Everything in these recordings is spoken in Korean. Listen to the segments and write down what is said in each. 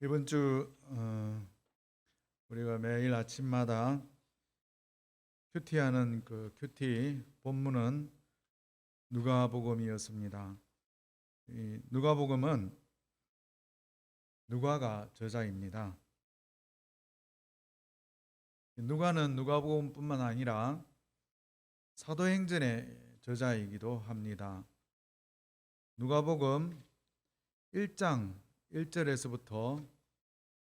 이번 주 우리가 매일 아침마다 큐티하는 그 큐티 본문은 누가복음이었습니다. 이 누가복음은 누가가 저자입니다. 누가는 누가복음뿐만 아니라 사도행전의 저자이기도 합니다. 누가복음 1장 1절에서부터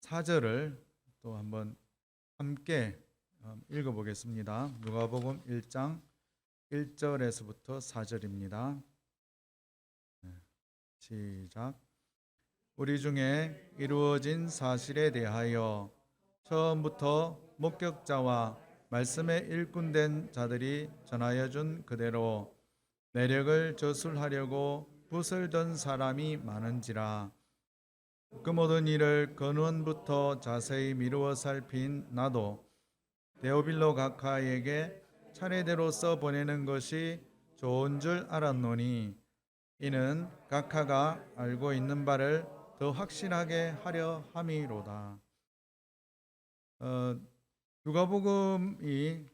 4절을 또 한번 함께 읽어보겠습니다. 누가복음 1장 1절에서부터 4절입니다. 시작. 우리 중에 이루어진 사실에 대하여 처음부터 목격자와 말씀에 일꾼된 자들이 전하여 준 그대로 내력을 저술하려고 붓을 든 사람이 많은지라. 그 모든 일을 근원부터 자세히 미루어 살핀 나도 데오빌로 각하에게 차례대로 써보내는 것이 좋은 줄 알았노니 이는 각하가 알고 있는 바를 더 확실하게 하려 함이로다. 누가복음이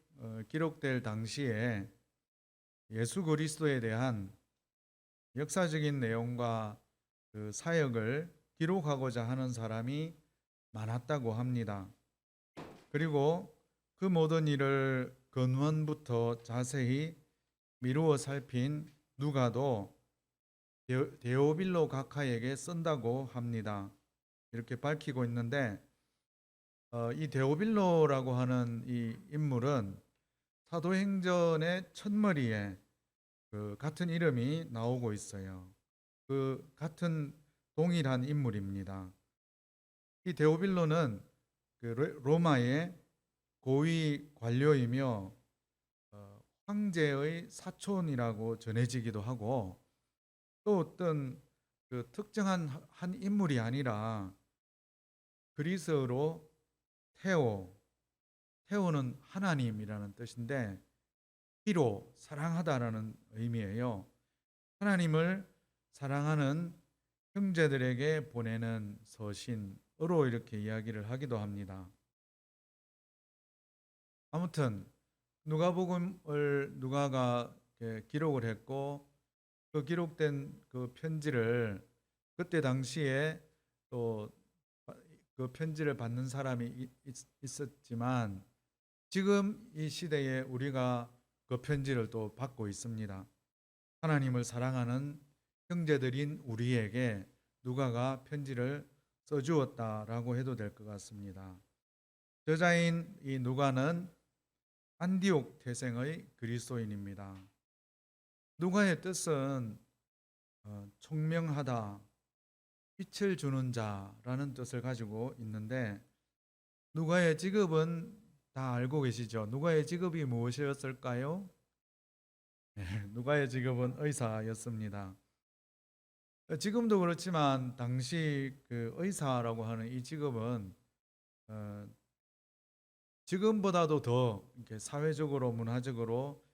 기록될 당시에 예수 그리스도에 대한 역사적인 내용과 그 사역을 기록하고자 하는 사람이 많았다고 합니다. 그리고 그 모든 일을 근원부터 자세히 미루어 살핀 누가도 데오빌로 각하에게 쓴다고 합니다. 이렇게 밝히고 있는데 이 데오빌로라고 하는 이 인물은 사도행전의 첫머리에 그 같은 이름이 나오고 있어요. 그 같은 동일한 인물입니다. 이 데오빌로는 그 로마의 고위 관료이며 황제의 사촌이라고 전해지기도 하고 또 어떤 그 특정한 한 인물이 아니라 그리스어로 테오는 하나님이라는 뜻인데 히로 사랑하다라는 의미예요. 하나님을 사랑하는 형제들에게 보내는 서신으로 이렇게 이야기를 하기도 합니다. 아무튼 누가복음을 누가가 기록을 했고 그 기록된 그 편지를 그때 당시에 또 그 편지를 받는 사람이 있었지만 지금 이 시대에 우리가 그 편지를 또 받고 있습니다. 하나님을 사랑하는 형제들인 우리에게 누가가 편지를 써주었다라고 해도 될 것 같습니다. 저자인 이 누가는 안디옥 태생의 그리스도인입니다. 누가의 뜻은 총명하다, 빛을 주는 자라는 뜻을 가지고 있는데 누가의 직업은 다 알고 계시죠? 누가의 직업이 무엇이었을까요? 누가의 직업은 의사였습니다. 지금도 그렇지만 당시 그 의사라고 하는 이 직업은 지금보다도 더 이렇게 사회적으로 문화적으로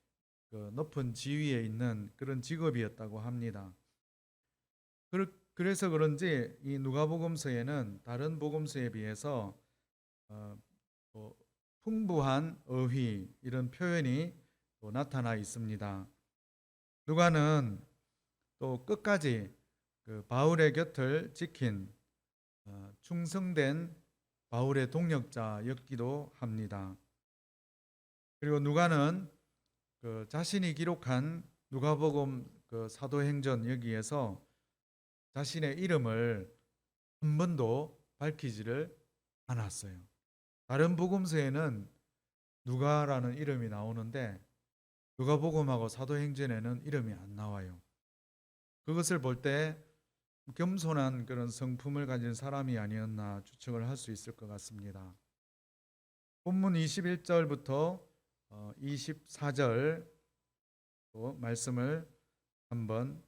그 높은 지위에 있는 그런 직업이었다고 합니다. 그래서 그런지 이 누가복음서에는 다른 복음서에 비해서 뭐 풍부한 어휘 이런 표현이 또 나타나 있습니다. 누가는 또 끝까지 그 바울의 곁을 지킨 충성된 바울의 동역자였기도 합니다. 그리고 누가는 그 자신이 기록한 누가복음 그 사도행전 여기에서 자신의 이름을 한 번도 밝히지를 않았어요. 다른 복음서에는 누가라는 이름이 나오는데 누가복음하고 사도행전에는 이름이 안 나와요. 그것을 볼 때 겸손한 그런 성품을 가진 사람이 아니었나 추측을 할 수 있을 것 같습니다. 본문 21절부터 24절 말씀을 한번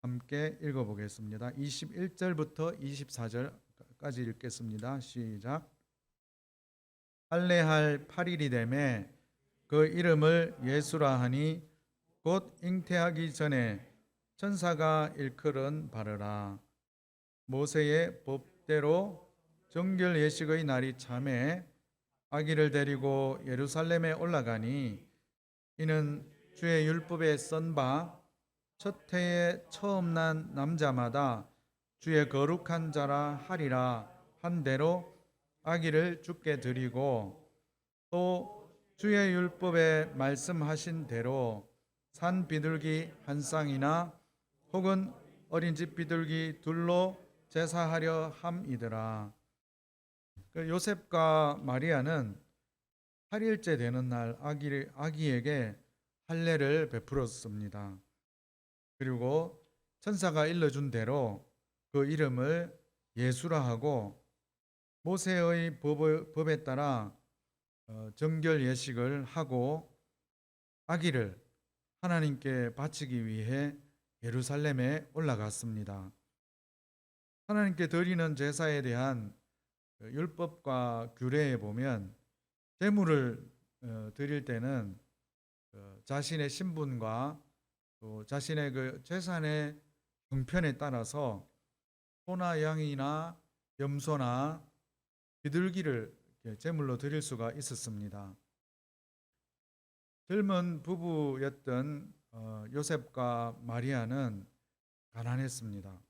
함께 읽어보겠습니다. 21절부터 24절까지 읽겠습니다. 시작. 할례할 8일이 되매 그 이름을 예수라 하니 곧 잉태하기 전에 천사가 일컬은 바르라. 모세의 법 때로 정결 예식의 날이 참에 아기를 데리고 예루살렘에 올라가니 이는 주의 율법에 쓴 바 첫 해에 처음 난 남자마다 주의 거룩한 자라 하리라 한 대로 아기를 주께 드리고 또 주의 율법에 말씀하신 대로 산 비둘기 한 쌍이나 혹은 어린 집 비둘기 둘로 제사하려 함이더라. 요셉과 마리아는 8일째 되는 날 아기에게 할례를 베풀었습니다. 그리고 천사가 일러준 대로 그 이름을 예수라 하고 모세의 법에 따라 정결 예식을 하고 아기를 하나님께 바치기 위해 예루살렘에 올라갔습니다. 하나님께 드리는 제사에 대한 율법과 규례에 보면 제물을 드릴 때는 자신의 신분과 또 자신의 그 재산의 형편에 따라서 소나 양이나 염소나 비둘기를 제물로 드릴 수가 있었습니다. 젊은 부부였던 요셉과 마리아는 가난했습니다.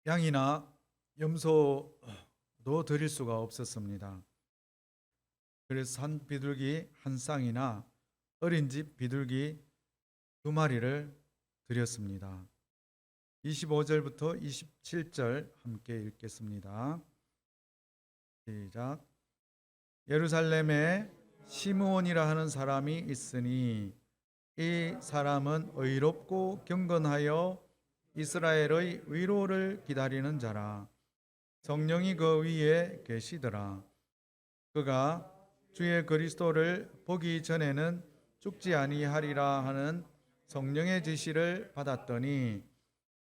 양이나 염소도 드릴 수가 없었습니다. 그래서 산 비둘기 한 쌍이나 어린 집 비둘기 2마리를 드렸습니다. 25절부터 27절 함께 읽겠습니다. 시작. 예루살렘에 시므온이라 하는 사람이 있으니 이 사람은 의롭고 경건하여 이스라엘의 위로를 기다리는 자라. 성령이 그 위에 계시더라. 그가 주의 그리스도를 보기 전에는 죽지 아니하리라 하는 성령의 지시를 받았더니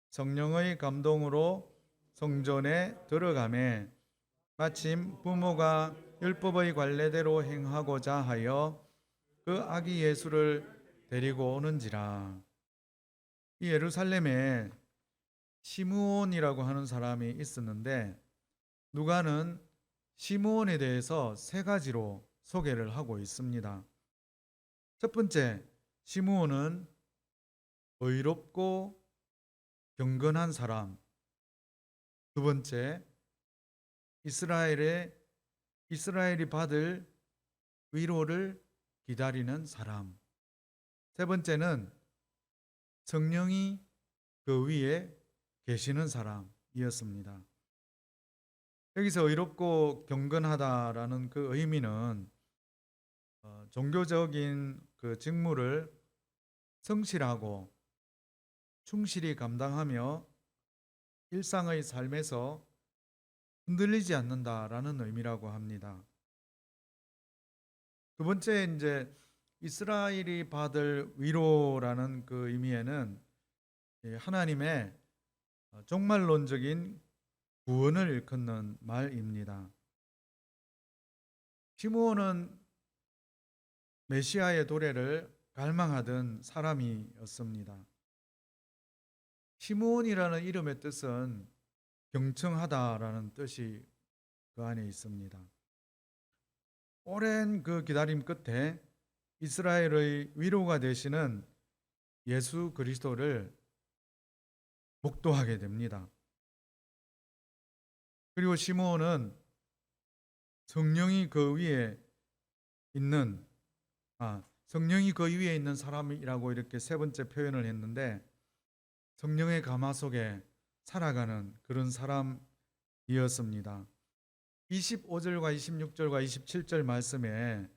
성령의 감동으로 성전에 들어가매 마침 부모가 율법의 관례대로 행하고자 하여 그 아기 예수를 데리고 오는지라. 이 예루살렘에 시므온이라고 하는 사람이 있었는데 누가는 시므온에 대해서 3가지로 소개를 하고 있습니다. 첫 번째, 시므온은 의롭고 경건한 사람. 두 번째, 이스라엘이 받을 위로를 기다리는 사람. 세 번째는 성령이 그 위에 계시는 사람이었습니다. 여기서 의롭고 경건하다라는 그 의미는 종교적인 그 직무를 성실하고 충실히 감당하며 일상의 삶에서 흔들리지 않는다라는 의미라고 합니다. 두 번째, 이제 이스라엘이 받을 위로라는 그 의미에는 하나님의 종말론적인 구원을 일컫는 말입니다. 시므온은 메시아의 도래를 갈망하던 사람이었습니다. 시므온이라는 이름의 뜻은 경청하다라는 뜻이 그 안에 있습니다. 오랜 그 기다림 끝에 이스라엘의 위로가 되시는 예수 그리스도를 목도하게 됩니다. 그리고 시므온은 성령이 그 위에 있는 사람이라고 이렇게 3번째 표현을 했는데 성령의 감화 속에 살아가는 그런 사람이었습니다. 25절과 26절과 27절 말씀에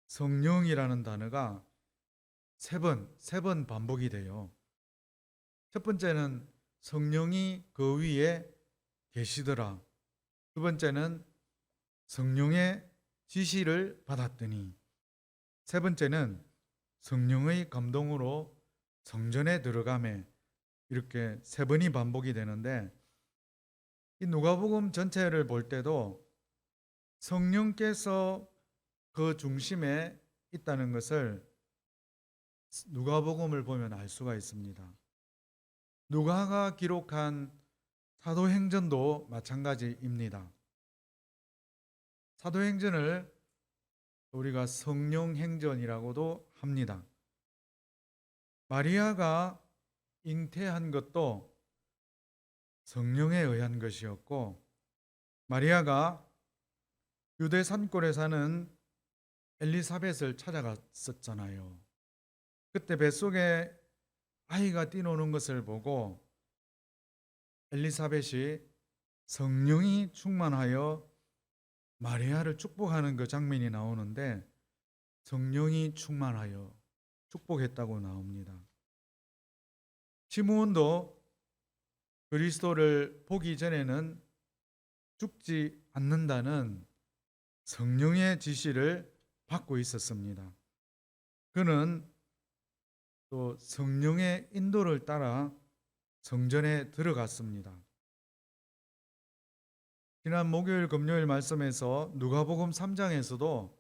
성령이라는 단어가 3번 반복이 돼요. 첫 번째는 성령이 그 위에 계시더라. 두 번째는 성령의 지시를 받았더니, 세 번째는 성령의 감동으로 성전에 들어가매, 이렇게 3번이 반복이 되는데 이 누가복음 전체를 볼 때도 성령께서 그 중심에 있다는 것을 누가복음을 보면 알 수가 있습니다. 누가가 기록한 사도행전도 마찬가지입니다. 사도행전을 우리가 성령행전이라고도 합니다. 마리아가 잉태한 것도 성령에 의한 것이었고, 마리아가 유대 산골에 사는 엘리사벳을 찾아갔었잖아요. 그때 뱃속에 아이가 뛰노는 것을 보고 엘리사벳이 성령이 충만하여 마리아를 축복하는 그 장면이 나오는데, 성령이 충만하여 축복했다고 나옵니다. 시므온도 그리스도를 보기 전에는 죽지 않는다는 성령의 지시를 받고 있었습니다. 그는 또 성령의 인도를 따라 성전에 들어갔습니다. 지난 목요일 금요일 말씀에서 누가복음 3장에서도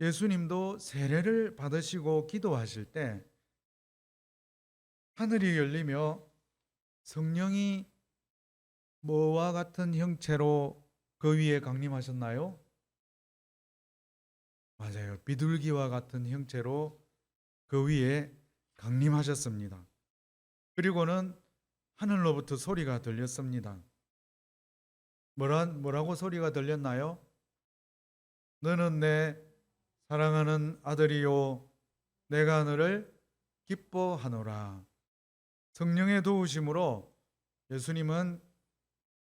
예수님도 세례를 받으시고 기도하실 때 하늘이 열리며 성령이 뭐와 같은 형체로 그 위에 강림하셨나요? 맞아요. 비둘기와 같은 형체로 그 위에 강림하셨습니다. 그리고는 하늘로부터 소리가 들렸습니다. 뭐라고 소리가 들렸나요? 너는 내 사랑하는 아들이요, 내가 너를 기뻐하노라. 성령의 도우심으로 예수님은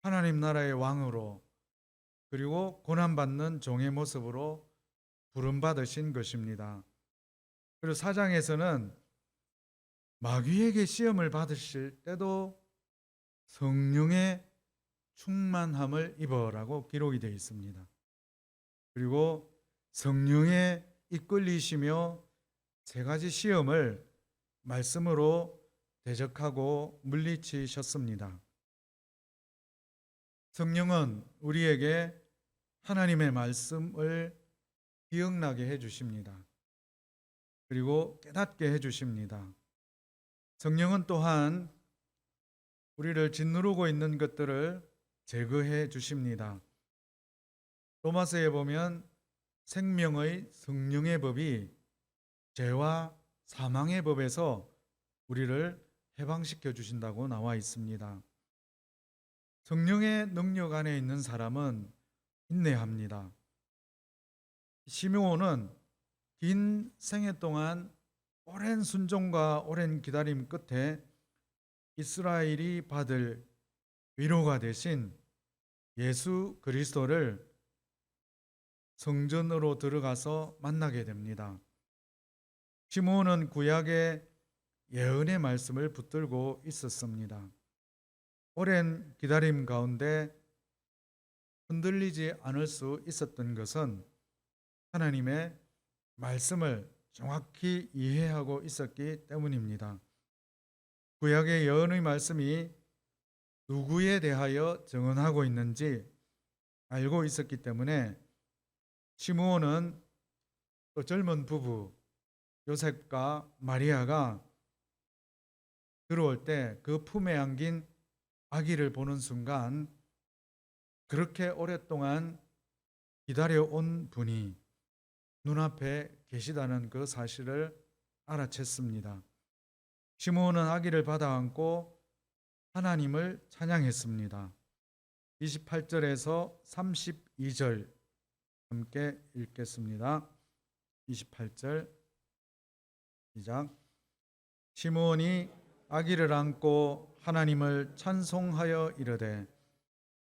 하나님 나라의 왕으로, 그리고 고난받는 종의 모습으로 부름받으신 것입니다. 그리고 4장에서는 마귀에게 시험을 받으실 때도 성령의 충만함을 입어라고 기록이 되어 있습니다. 그리고 성령에 이끌리시며 세 가지 시험을 말씀으로 대적하고 물리치셨습니다. 성령은 우리에게 하나님의 말씀을 기억나게 해주십니다. 그리고 깨닫게 해주십니다. 성령은 또한 우리를 짓누르고 있는 것들을 제거해 주십니다. 로마서에 보면 생명의 성령의 법이 죄와 사망의 법에서 우리를 해방시켜 주신다고 나와 있습니다. 성령의 능력 안에 있는 사람은 인내합니다. 시므온은 긴 생애 동안 오랜 순종과 오랜 기다림 끝에 이스라엘이 받을 위로가 되신 예수 그리스도를 성전으로 들어가서 만나게 됩니다. 시므온은 구약의 예언의 말씀을 붙들고 있었습니다. 오랜 기다림 가운데 흔들리지 않을 수 있었던 것은 하나님의 말씀을 정확히 이해하고 있었기 때문입니다. 구약의 예언의 말씀이 누구에 대하여 증언하고 있는지 알고 있었기 때문에 시므온은 또 젊은 부부 요셉과 마리아가 들어올 때 그 품에 안긴 아기를 보는 순간 그렇게 오랫동안 기다려온 분이 눈앞에 계시다는 그 사실을 알아챘습니다. 시므온은 아기를 받아 안고 하나님을 찬양했습니다. 28절에서 32절 함께 읽겠습니다. 28절 시작. 시므온이 아기를 안고 하나님을 찬송하여 이르되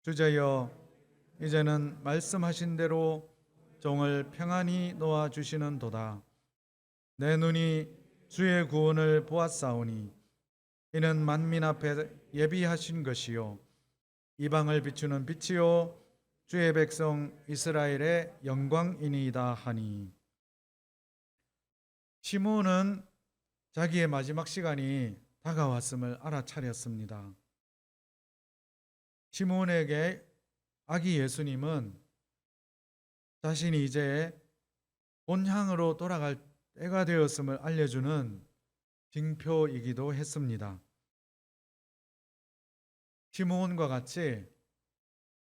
주제여 이제는 말씀하신 대로 종을 평안히 놓아 주시는도다. 내 눈이 주의 구원을 보았사오니 이는 만민 앞에 예비하신 것이요 이방을 비추는 빛이요 주의 백성 이스라엘의 영광이니이다 하니. 시므온은 자기의 마지막 시간이 다가왔음을 알아차렸습니다. 시므온에게 아기 예수님은 자신이 이제 본향으로 돌아갈 때가 되었음을 알려주는 징표이기도 했습니다. 시므온과 같이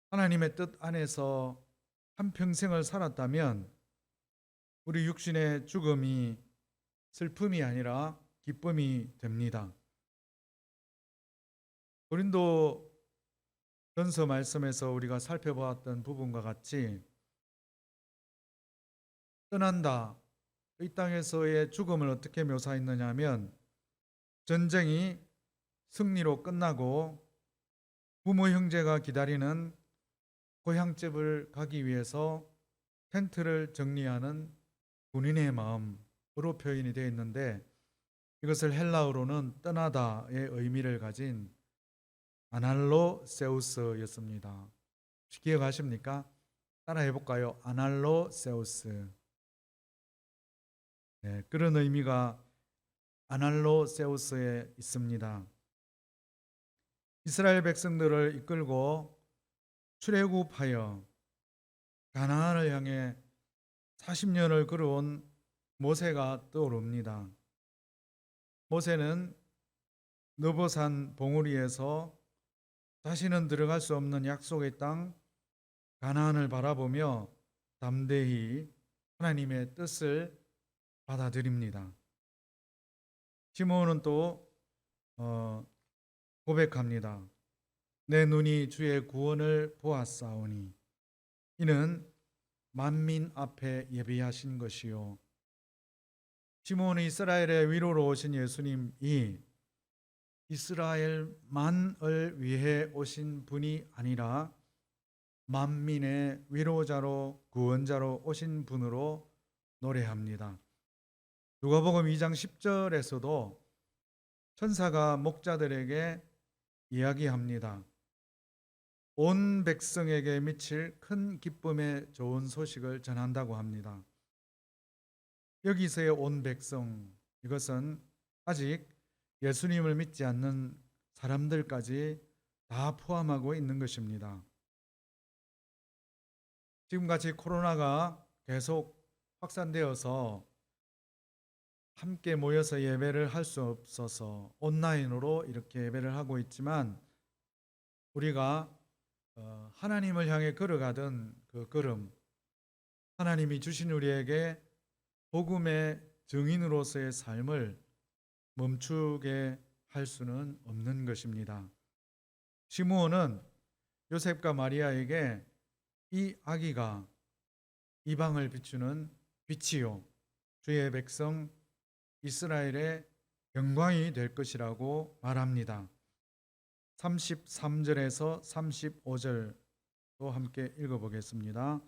하나님의 뜻 안에서 한평생을 살았다면 우리 육신의 죽음이 슬픔이 아니라 기쁨이 됩니다. 고린도 전서 말씀에서 우리가 살펴보았던 부분과 같이 떠난다. 이 땅에서의 죽음을 어떻게 묘사했느냐 하면 전쟁이 승리로 끝나고 부모 형제가 기다리는 고향집을 가기 위해서 텐트를 정리하는 군인의 마음으로 표현이 되어 있는데 이것을 헬라어로는 떠나다의 의미를 가진 아날로세우스였습니다. 혹시 기억하십니까? 따라 해볼까요? 아날로세우스. 네, 그런 의미가 아날로세우스에 있습니다. 이스라엘 백성들을 이끌고 출애굽하여 가나안을 향해 40년을 걸어온 모세가 떠오릅니다. 모세는 느보산 봉우리에서 다시는 들어갈 수 없는 약속의 땅 가나안을 바라보며 담대히 하나님의 뜻을 받아들입니다. 시므온은 또 고백합니다. 내 눈이 주의 구원을 보았사오니 이는 만민 앞에 예비하신 것이요. 시므온이 이스라엘의 위로로 오신 예수님이 이스라엘만을 위해 오신 분이 아니라 만민의 위로자로 구원자로 오신 분으로 노래합니다. 누가복음 2장 10절에서도 천사가 목자들에게 이야기합니다. 온 백성에게 미칠 큰 기쁨의 좋은 소식을 전한다고 합니다. 여기서의 온 백성, 이것은 아직 예수님을 믿지 않는 사람들까지 다 포함하고 있는 것입니다. 지금같이 코로나가 계속 확산되어서 함께 모여서 예배를 할 수 없어서 온라인으로 이렇게 예배를 하고 있지만 우리가 하나님을 향해 걸어가던 그 걸음, 하나님이 주신 우리에게 복음의 증인으로서의 삶을 멈추게 할 수는 없는 것입니다. 시므온은 요셉과 마리아에게 이 아기가 이방을 비추는 빛이요 주의 백성 이스라엘의 영광이 될 것이라고 말합니다. 33절에서 35절도 함께 읽어보겠습니다.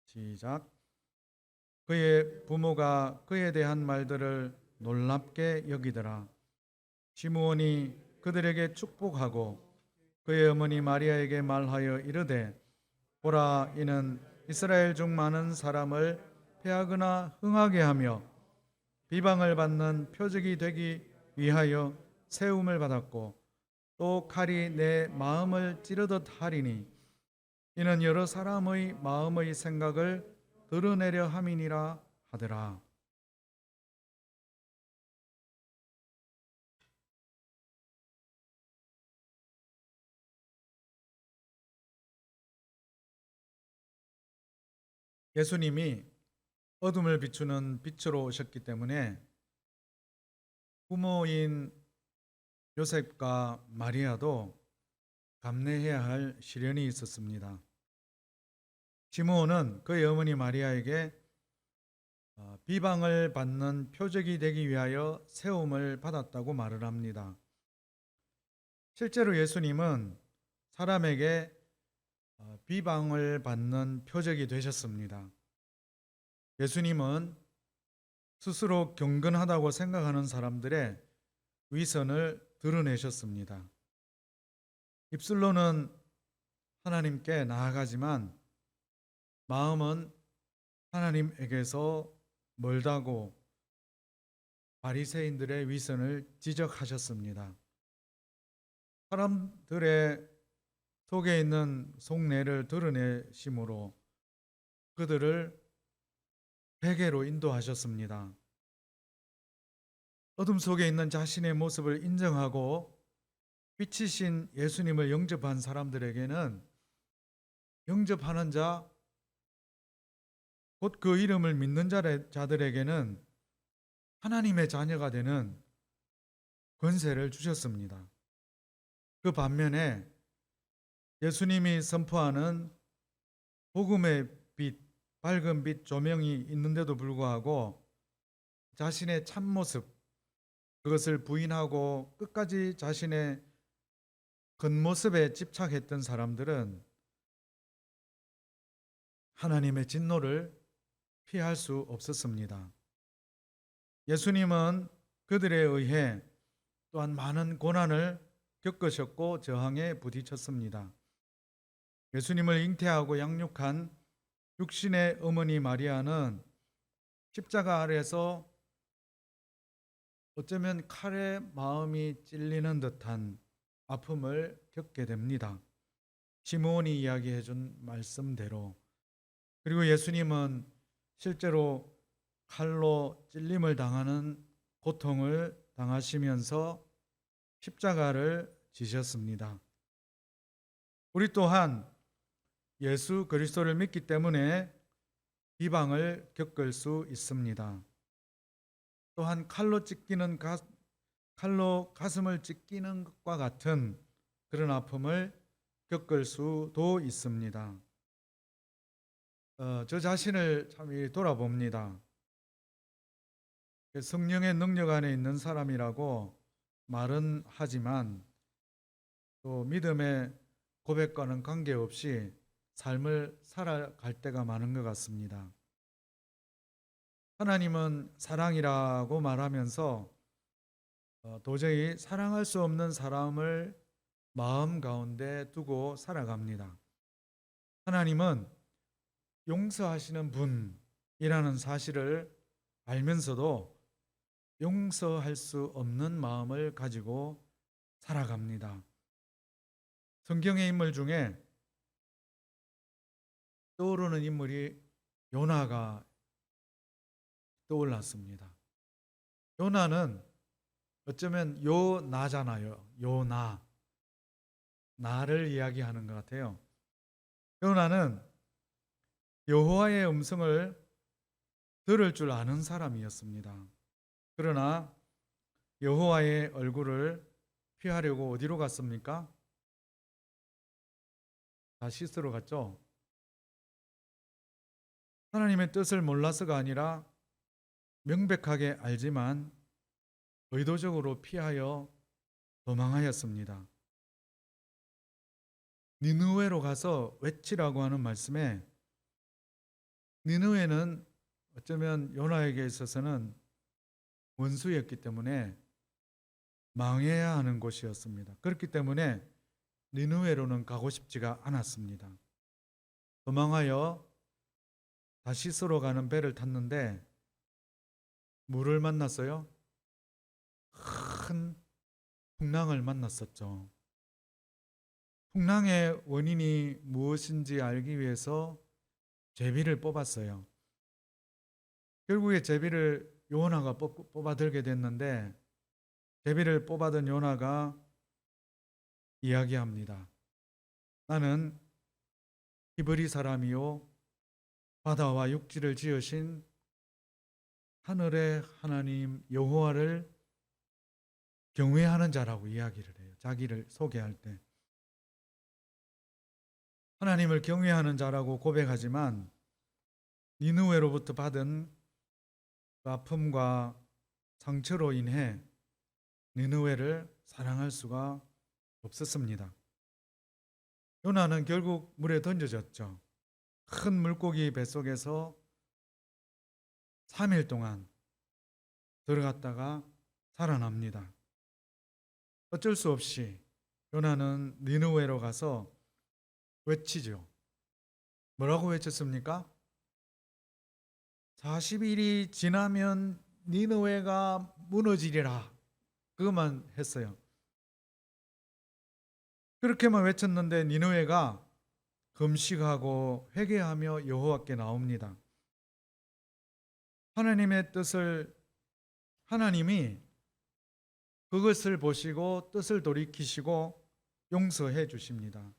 시작. 그의 부모가 그에 대한 말들을 놀랍게 여기더라. 시므온이 그들에게 축복하고 그의 어머니 마리아에게 말하여 이르되 보라 이는 이스라엘 중 많은 사람을 패하거나 흥하게 하며 비방을 받는 표적이 되기 위하여 세움을 받았고 또 칼이 내 마음을 찌르듯 하리니 이는 여러 사람의 마음의 생각을 드러내려 함이니라 하더라. 예수님이 어둠을 비추는 빛으로 오셨기 때문에 부모인 요셉과 마리아도 감내해야 할 시련이 있었습니다. 시므온은 그의 어머니 마리아에게 비방을 받는 표적이 되기 위하여 세움을 받았다고 말을 합니다. 실제로 예수님은 사람에게 비방을 받는 표적이 되셨습니다. 예수님은 스스로 경건하다고 생각하는 사람들의 위선을 드러내셨습니다. 입술로는 하나님께 나아가지만 마음은 하나님에게서 멀다고 바리새인들의 위선을 지적하셨습니다. 사람들의 속에 있는 속내를 드러내심으로 그들을 회개로 인도하셨습니다. 어둠 속에 있는 자신의 모습을 인정하고 빛이신 예수님을 영접한 사람들에게는, 영접하는 자, 곧 그 이름을 믿는 자들에게는 하나님의 자녀가 되는 권세를 주셨습니다. 그 반면에 예수님이 선포하는 복음의 빛, 밝은 빛 조명이 있는데도 불구하고 자신의 참모습, 그것을 부인하고 끝까지 자신의 겉모습에 집착했던 사람들은 하나님의 진노를 피할 수 없었습니다. 예수님은 그들에 의해 또한 많은 고난을 겪으셨고 저항에 부딪혔습니다. 예수님을 잉태하고 양육한 육신의 어머니 마리아는 십자가 아래서 어쩌면 칼에 마음이 찔리는 듯한 아픔을 겪게 됩니다. 시므온이 이야기해 준 말씀대로. 그리고 예수님은 실제로 칼로 찔림을 당하는 고통을 당하시면서 십자가를 지셨습니다. 우리 또한 예수 그리스도를 믿기 때문에 비방을 겪을 수 있습니다. 또한 칼로 가슴을 찢기는 것과 같은 그런 아픔을 겪을 수도 있습니다. 저 자신을 참 돌아봅니다. 성령의 능력 안에 있는 사람이라고 말은 하지만 또 믿음의 고백과는 관계없이 삶을 살아갈 때가 많은 것 같습니다. 하나님은 사랑이라고 말하면서 도저히 사랑할 수 없는 사람을 마음 가운데 두고 살아갑니다. 하나님은 용서하시는 분이라는 사실을 알면서도 용서할 수 없는 마음을 가지고 살아갑니다. 성경의 인물 중에 떠오르는 인물이 요나가 떠올랐습니다. 요나는 어쩌면 요나잖아요. 요나. 나를 이야기하는 것 같아요. 요나는 여호와의 음성을 들을 줄 아는 사람이었습니다. 그러나 여호와의 얼굴을 피하려고 어디로 갔습니까? 다시스로 갔죠. 하나님의 뜻을 몰라서가 아니라 명백하게 알지만 의도적으로 피하여 도망하였습니다. 니느웨로 가서 외치라고 하는 말씀에, 니느웨는 어쩌면 요나에게 있어서는 원수였기 때문에 망해야 하는 곳이었습니다. 그렇기 때문에 니느웨로는 가고 싶지가 않았습니다. 도망하여 다시스로 가는 배를 탔는데 물을 만났어요? 큰 풍랑을 만났었죠. 풍랑의 원인이 무엇인지 알기 위해서 제비를 뽑았어요. 결국에 제비를 요나가 뽑아들게 됐는데, 제비를 뽑아든 요나가 이야기합니다. 나는 히브리 사람이요 바다와 육지를 지으신 하늘의 하나님 여호와를 경외하는 자라고 이야기를 해요. 자기를 소개할 때 하나님을 경외하는 자라고 고백하지만 니느웨로부터 받은 그 아픔과 상처로 인해 니느웨를 사랑할 수가 없었습니다. 요나는 결국 물에 던져졌죠. 큰 물고기 뱃속에서 3일 동안 들어갔다가 살아납니다. 어쩔 수 없이 요나는 니느웨로 가서 외치죠. 뭐라고 외쳤습니까? 40일이 지나면 니느웨가 무너지리라. 그것만 했어요. 그렇게만 외쳤는데 니느웨가 금식하고 회개하며 여호와께 나옵니다. 하나님의 뜻을, 하나님이 그 그것을 보시고 뜻을 돌이키시고 용서해 주십니다.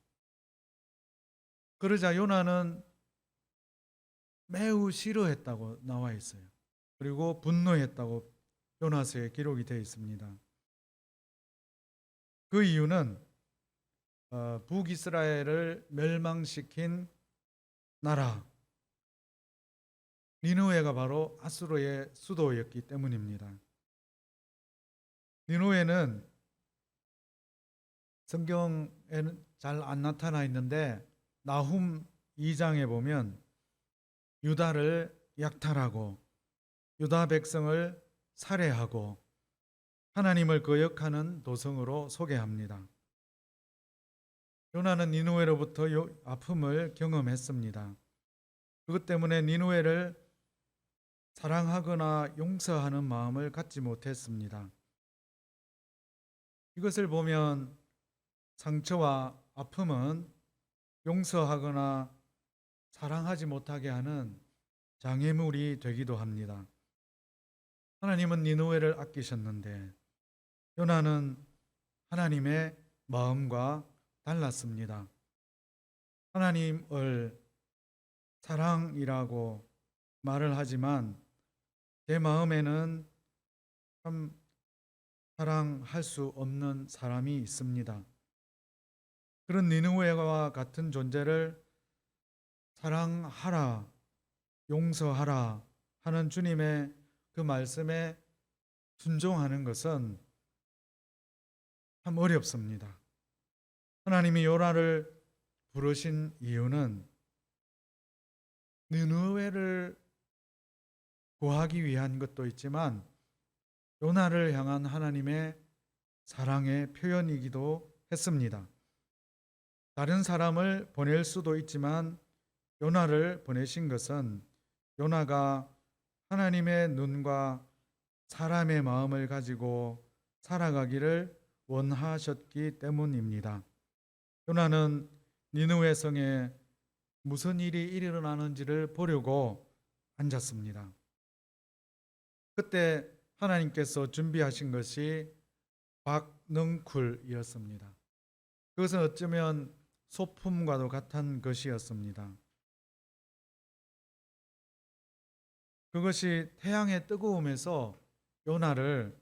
그러자 요나는 매우 싫어했다고 나와 있어요. 그리고 분노했다고 요나서에 기록이 되어 있습니다. 그 이유는 북이스라엘을 멸망시킨 나라 니느웨가 바로 아수르의 수도였기 때문입니다. 니느웨는 성경에는 잘 안 나타나 있는데 나훔 2장에 보면 유다를 약탈하고 유다 백성을 살해하고 하나님을 거역하는 도성으로 소개합니다. 요나는 니느웨로부터 아픔을 경험했습니다. 그것 때문에 니느웨를 사랑하거나 용서하는 마음을 갖지 못했습니다. 이것을 보면 상처와 아픔은 용서하거나 사랑하지 못하게 하는 장애물이 되기도 합니다. 하나님은 니느웨를 아끼셨는데 요나는 하나님의 마음과 달랐습니다. 하나님을 사랑이라고 말을 하지만 제 마음에는 참 사랑할 수 없는 사람이 있습니다. 그런 니느웨와 같은 존재를 사랑하라, 용서하라 하는 주님의 그 말씀에 순종하는 것은 참 어렵습니다. 하나님이 요나를 부르신 이유는 니느웨를 구하기 위한 것도 있지만 요나를 향한 하나님의 사랑의 표현이기도 했습니다. 다른 사람을 보낼 수도 있지만 요나를 보내신 것은 요나가 하나님의 눈과 사람의 마음을 가지고 살아가기를 원하셨기 때문입니다. 요나는 니느웨 성에 무슨 일이 일어나는지를 보려고 앉았습니다. 그때 하나님께서 준비하신 것이 박넝쿨이었습니다. 그것은 어쩌면 소품과도 같은 것이었습니다. 그것이 태양의 뜨거움에서 요나를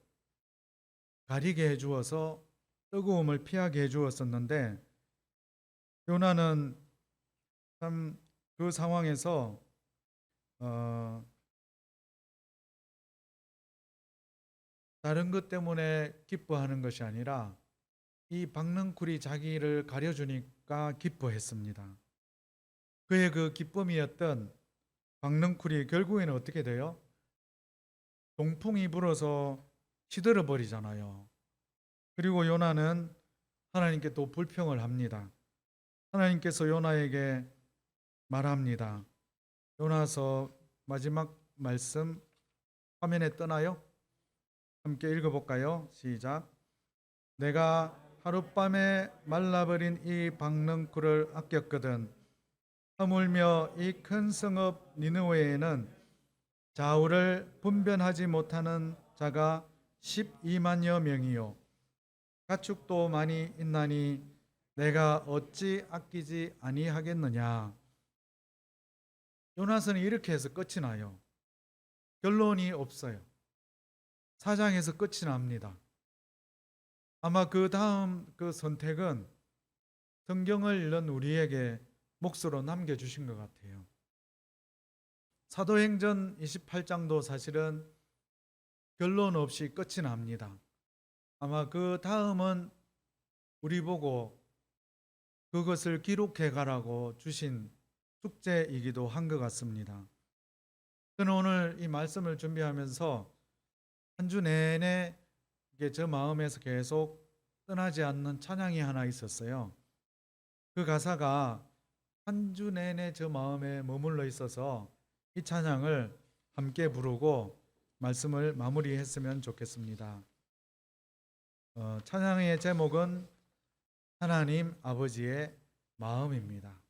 가리게 해주어서 뜨거움을 피하게 해주었었는데 요나는 참 그 상황에서 다른 것 때문에 기뻐하는 것이 아니라 이 박넝쿨이 자기를 가려주니까 기뻐했습니다. 그의 그 기쁨이었던 박넝쿨이 결국에는 어떻게 돼요? 동풍이 불어서 시들어 버리잖아요. 그리고 요나는 하나님께 또 불평을 합니다. 하나님께서 요나에게 말합니다. 요나서 마지막 말씀 화면에 떠나요? 함께 읽어볼까요? 시작. 내가 하룻밤에 말라버린 이 박넝쿨을 아꼈거든. 하물며 이 큰 성읍 니느웨에는 좌우를 분별하지 못하는 자가 12만여 명이요 가축도 많이 있나니 내가 어찌 아끼지 아니하겠느냐. 요나서는 이렇게 해서 끝이 나요. 결론이 없어요. 사장에서 끝이 납니다. 아마 그 다음 그 선택은 성경을 읽는 우리에게 몫으로 남겨주신 것 같아요. 사도행전 28장도 사실은 결론 없이 끝이 납니다. 아마 그 다음은 우리 보고 그것을 기록해 가라고 주신 숙제이기도 한 것 같습니다. 저는 오늘 이 말씀을 준비하면서 한 주 내내 저 마음에서 계속 떠나지 않는 찬양이 하나 있었어요. 그 가사가 한 주 내내 저 마음에 머물러 있어서 이 찬양을 함께 부르고 말씀을 마무리했으면 좋겠습니다. 찬양의 제목은 하나님 아버지의 마음입니다.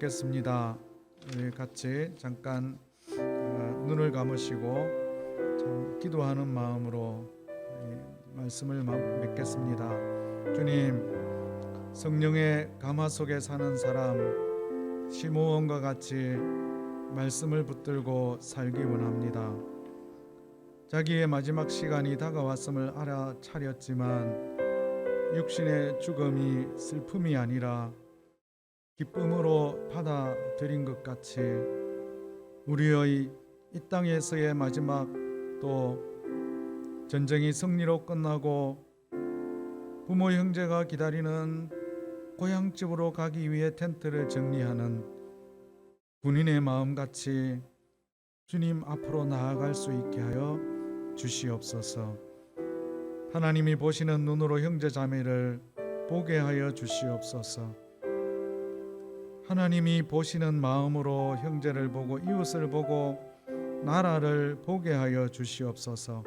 맺겠습니다. 우리 같이 잠깐 눈을 감으시고 참 기도하는 마음으로 이 말씀을 맺겠습니다. 주님, 성령의 감화 속에 사는 사람 시므온과 같이 말씀을 붙들고 살기 원합니다. 자기의 마지막 시간이 다가왔음을 알아차렸지만 육신의 죽음이 슬픔이 아니라 기쁨으로 받아들인 것 같이 우리의 이 땅에서의 마지막, 또 전쟁이 승리로 끝나고 부모 형제가 기다리는 고향집으로 가기 위해 텐트를 정리하는 군인의 마음같이 주님 앞으로 나아갈 수 있게 하여 주시옵소서. 하나님이 보시는 눈으로 형제 자매를 보게 하여 주시옵소서. 하나님이 보시는 마음으로 형제를 보고 이웃을 보고 나라를 보게 하여 주시옵소서.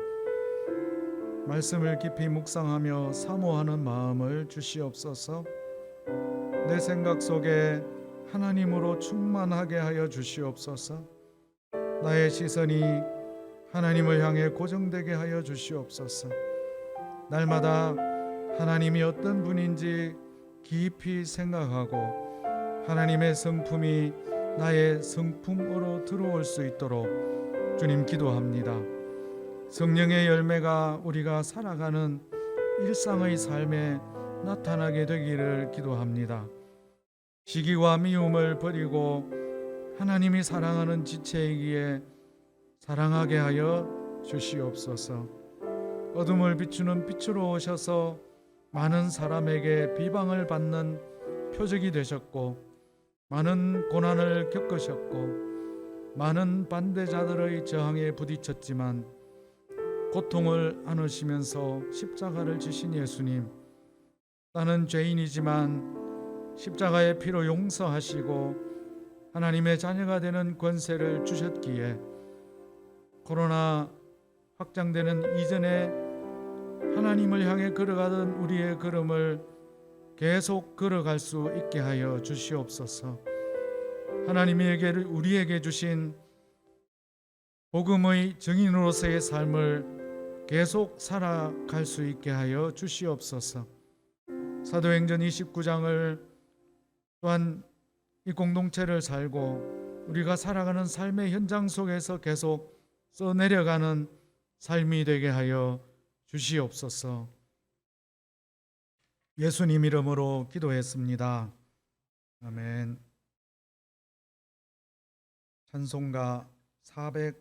말씀을 깊이 묵상하며 사모하는 마음을 주시옵소서. 내 생각 속에 하나님으로 충만하게 하여 주시옵소서. 나의 시선이 하나님을 향해 고정되게 하여 주시옵소서. 날마다 하나님이 어떤 분인지 깊이 생각하고 하나님의 성품이 나의 성품으로 들어올 수 있도록 주님 기도합니다. 성령의 열매가 우리가 살아가는 일상의 삶에 나타나게 되기를 기도합니다. 시기와 미움을 버리고 하나님이 사랑하는 지체이기에 사랑하게 하여 주시옵소서. 어둠을 비추는 빛으로 오셔서 많은 사람에게 비방을 받는 표적이 되셨고 많은 고난을 겪으셨고 많은 반대자들의 저항에 부딪혔지만 고통을 안으시면서 십자가를 지신 예수님, 나는 죄인이지만 십자가의 피로 용서하시고 하나님의 자녀가 되는 권세를 주셨기에 코로나 확장되는 이전에 하나님을 향해 걸어가던 우리의 걸음을 계속 걸어갈 수 있게 하여 주시옵소서. 하나님이 우리에게 주신 복음의 증인으로서의 삶을 계속 살아갈 수 있게 하여 주시옵소서. 사도행전 29장을 또한 이 공동체를 살고 우리가 살아가는 삶의 현장 속에서 계속 써내려가는 삶이 되게 하여 주시옵소서. 예수님 이름으로 기도했습니다. 아멘. 찬송가 400